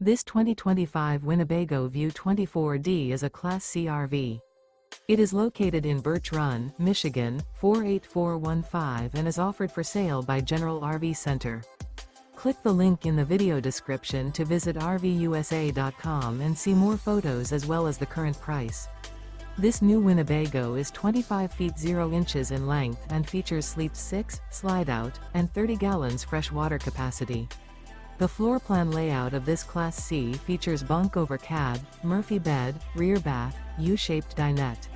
This 2025 Winnebago View 24D is a Class C RV. It is located in Birch Run, Michigan, 48415 and is offered for sale by General RV Center. Click the link in the video description to visit RVUSA.com and see more photos as well as the current price. This new Winnebago is 25 feet 0 inches in length and features sleep 6, slide-out, and 30 gallons fresh water capacity. The floor plan layout of this Class C features bunk over cab, Murphy bed, rear bath, U-shaped dinette.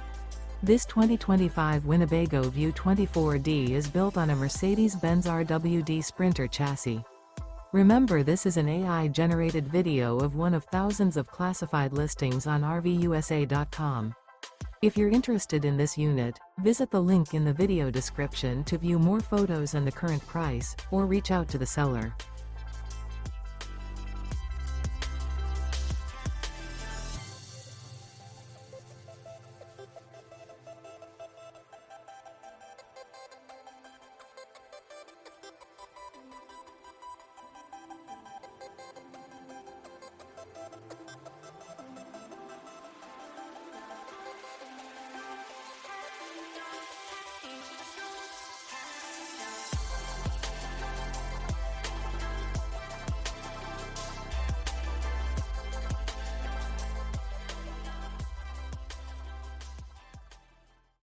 This 2025 Winnebago View 24D is built on a Mercedes Benz RWD Sprinter chassis. Remember, this is an AI-generated video of one of thousands of classified listings on RVUSA.com. If you're interested in this unit, visit the link in the video description to view more photos and the current price, or reach out to the seller.